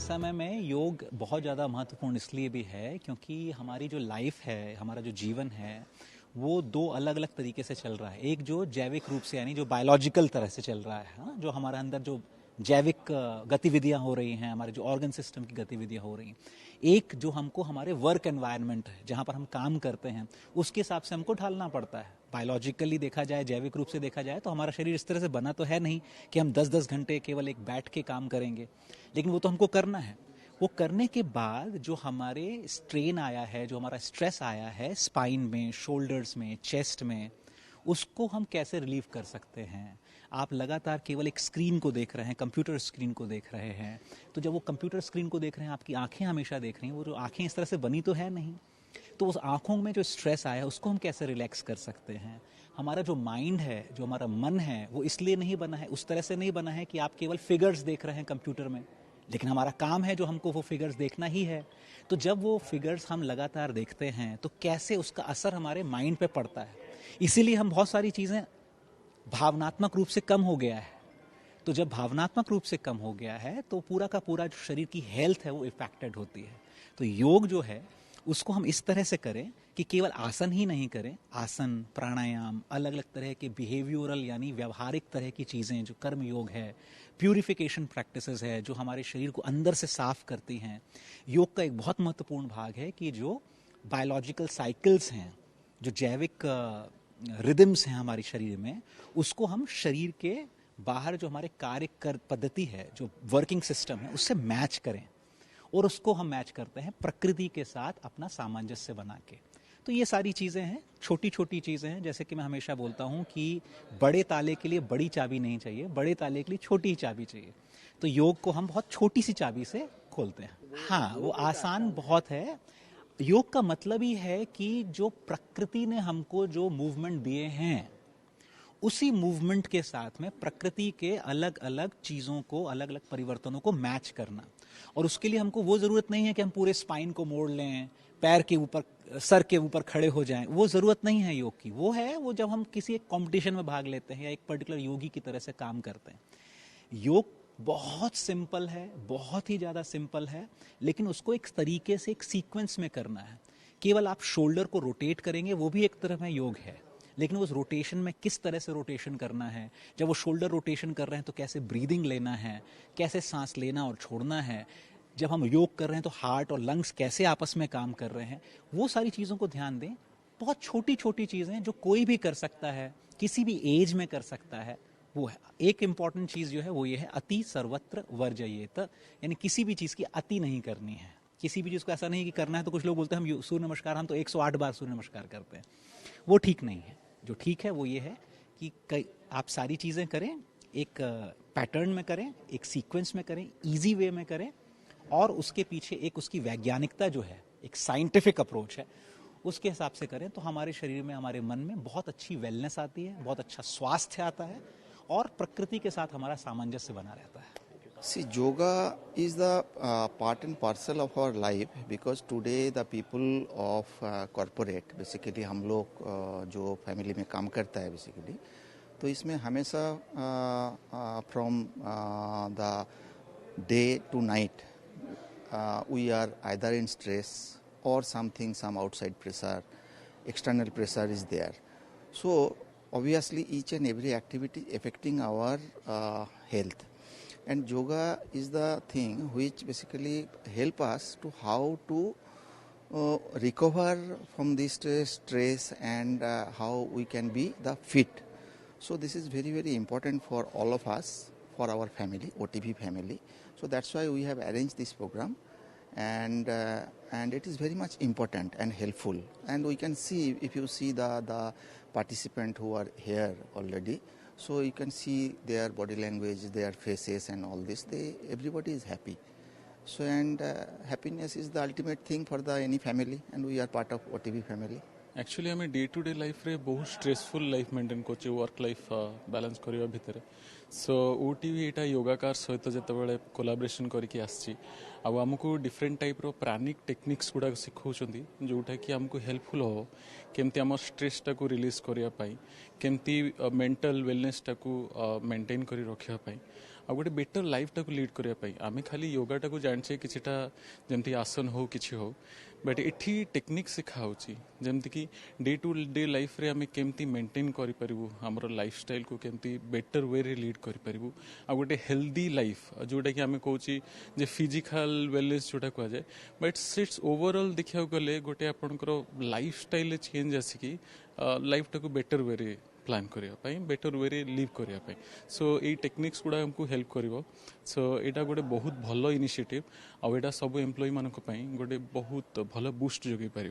समय में योग बहुत ज़्यादा महत्वपूर्ण इसलिए भी है क्योंकि हमारी जो लाइफ है, हमारा जो जीवन है, वो दो अलग अलग तरीके से चल रहा है। एक जो जैविक रूप से यानी जो बायोलॉजिकल तरह से चल रहा है ना, जो हमारे अंदर जो जैविक गतिविधियां हो रही हैं, हमारे जो ऑर्गन सिस्टम की गतिविधियां हो रही हैं। एक जो हमको हमारे वर्क एनवायरनमेंट है, जहां पर हम काम करते हैं, उसके हिसाब से हमको ढालना पड़ता है। बायोलॉजिकली देखा जाए, जैविक रूप से देखा जाए तो हमारा शरीर इस तरह से बना तो है नहीं कि हम 10-10 घंटे केवल एक बैठ के काम करेंगे, लेकिन वो तो हमको करना है। वो करने के बाद जो हमारे स्ट्रेन आया है, जो हमारा स्ट्रेस आया है स्पाइन में, शोल्डर्स में, चेस्ट में, उसको हम कैसे रिलीव कर सकते हैं। आप लगातार केवल एक स्क्रीन को देख रहे हैं, कंप्यूटर स्क्रीन को देख रहे हैं, तो जब वो कंप्यूटर स्क्रीन को देख रहे हैं, आपकी आंखें हमेशा देख रही हैं, वो जो आंखें इस तरह से बनी तो है नहीं। तो उस आंखों में जो स्ट्रेस आया है उसको हम कैसे रिलैक्स कर सकते हैं। हमारा जो माइंड है, जो हमारा मन है, वो इसलिए नहीं बना है, उस तरह से नहीं बना है कि आप केवल फिगर्स देख रहे हैं कंप्यूटर में, लेकिन हमारा काम है जो हमको वो फिगर्स देखना ही है। तो जब वो फिगर्स हम लगातार देखते हैं तो कैसे उसका असर हमारे माइंड पे पड़ता है। इसीलिए हम बहुत सारी चीज़ें भावनात्मक रूप से कम हो गया है। तो जब भावनात्मक रूप से कम हो गया है तो पूरा का पूरा जो शरीर की हेल्थ है वो इफेक्टेड होती है। तो योग जो है उसको हम इस तरह से करें कि केवल आसन ही नहीं करें, आसन, प्राणायाम, अलग अलग तरह के बिहेवियरल यानी व्यवहारिक तरह की चीज़ें, जो कर्म योग है, प्यूरिफिकेशन प्रैक्टिसेस है, जो हमारे शरीर को अंदर से साफ करती हैं। योग का एक बहुत महत्वपूर्ण भाग है कि जो बायोलॉजिकल साइकिल्स हैं, जो जैविक रिदम्स हैं हमारे शरीर में, उसको हम शरीर के बाहर जो हमारे कार्य कर पद्धति है, जो वर्किंग सिस्टम है, उससे मैच करें। और उसको हम मैच करते हैं प्रकृति के साथ अपना सामंजस्य बना के। तो ये सारी चीज़ें हैं, छोटी छोटी चीज़ें हैं। जैसे कि मैं हमेशा बोलता हूँ कि बड़े ताले के लिए बड़ी चाबी नहीं चाहिए, बड़े ताले के लिए छोटी ही चाबी चाहिए। तो योग को हम बहुत छोटी सी चाबी से खोलते हैं। हाँ, वो आसान बहुत है। योग का मतलब ही है कि जो प्रकृति ने हमको जो मूवमेंट दिए हैं, उसी मूवमेंट के साथ में प्रकृति के अलग अलग चीज़ों को, अलग अलग परिवर्तनों को मैच करना। और उसके लिए हमको वो ज़रूरत नहीं है कि हम पूरे स्पाइन को मोड़ लें, पैर के ऊपर, सर के ऊपर खड़े हो जाएं। वो ज़रूरत नहीं है योग की। वो जब हम किसी एक कॉम्पिटिशन में भाग लेते हैं या एक पर्टिकुलर योगी की तरह से काम करते हैं। योग बहुत सिंपल है, बहुत ही ज़्यादा सिंपल है, लेकिन उसको एक तरीके से एक सीक्वेंस में करना है। केवल आप शोल्डर को रोटेट करेंगे, वो भी एक तरह में योग है, लेकिन उस रोटेशन में किस तरह से रोटेशन करना है, जब वो शोल्डर रोटेशन कर रहे हैं तो कैसे ब्रीदिंग लेना है, कैसे सांस लेना और छोड़ना है, जब हम योग कर रहे हैं तो हार्ट और लंग्स कैसे आपस में काम कर रहे हैं, वो सारी चीज़ों को ध्यान दें। बहुत छोटी छोटी चीज़ें जो कोई भी कर सकता है, किसी भी एज में कर सकता है, वो है। एक इंपॉर्टेंट चीज़ जो है वो ये है, अति सर्वत्र वर्जयेत, यानी किसी भी चीज़ की अति नहीं करनी है। किसी भी चीज़ को ऐसा नहीं कि करना है तो कुछ लोग बोलते हैं हम सूर्य नमस्कार, हम तो 108 बार सूर्य नमस्कार करते हैं, वो ठीक नहीं है। जो ठीक है वो ये है कि आप सारी चीज़ें करें, एक पैटर्न में करें, एक सीक्वेंस में करें, इजी वे में करें, और उसके पीछे एक उसकी वैज्ञानिकता जो है, एक साइंटिफिक अप्रोच है, उसके हिसाब से करें तो हमारे शरीर में, हमारे मन में बहुत अच्छी वेलनेस आती है, बहुत अच्छा स्वास्थ्य आता है, और प्रकृति के साथ हमारा सामंजस्य बना रहता है। See, yoga is the part and parcel of our life because today the people of corporate basically हम लोग जो फैमिली में काम करता है basically, तो इसमें हमेशा from the day to night we are either in stress or something, some outside pressure, external pressure is there. So obviously each and every activity affecting our health. And yoga is the thing which basically help us to how to recover from this stress and how we can be the fit. So this is very, very important for all of us, for our family, OTV family. So that's why we have arranged this program, and it is very much important and helpful. And we can see, if you see the participant who are here already, so you can see their body language, their faces and all this. Everybody is happy. So and happiness is the ultimate thing for any family, and we are part of OTV family. Actually आम day to day life रे बहुत stressful life maintain कर work life balance करने भितर सो OTV यहाँ योगाकार सहित जिते collaboration करके आमको डिफरेंट टाइप रो प्राणिक टेक्निक्स गुड़ा शिखाऊँ जोटा कि आमको हेल्पफुल हो केमती आम स्ट्रेस टाको रिलीज करने केमती मेंटल वेलनेस टाको मेंटेन कर रखापी आ गोटे बेटर लाइफ टाको लीड करने आम खाली योगा टाको जाने किसीटा जमती आसन हो किसी हो बट एठी टेक्निक सिखाऊँगी जमती कि डे टू डे लाइफ रे आम केमती मेंटेन करूँ आमर लाइफ स्टाइल को केमती बेटर वे रे लीड करूँ आ गोटे हेल्दी लाइफ जोटा कि आम कौच जे फिजिकल वेलनेस जोटा कह जाए बट सिट्स ओवरऑल देखा गले गोटे आपंकर लाइफ स्टाइल चेंज आसिकी लाइफ टाको बेटर वे रे प्लान करने बेटर वे रे लिव करने सो ये टेक्निक्स गुड़ा हमको हेल्प कर सो यहाँ गोटे बहुत भल इनिशिएटिव आउ एटा सब एम्प्लॉय मानक गोटे बहुत भल बूस्ट जोगे पार।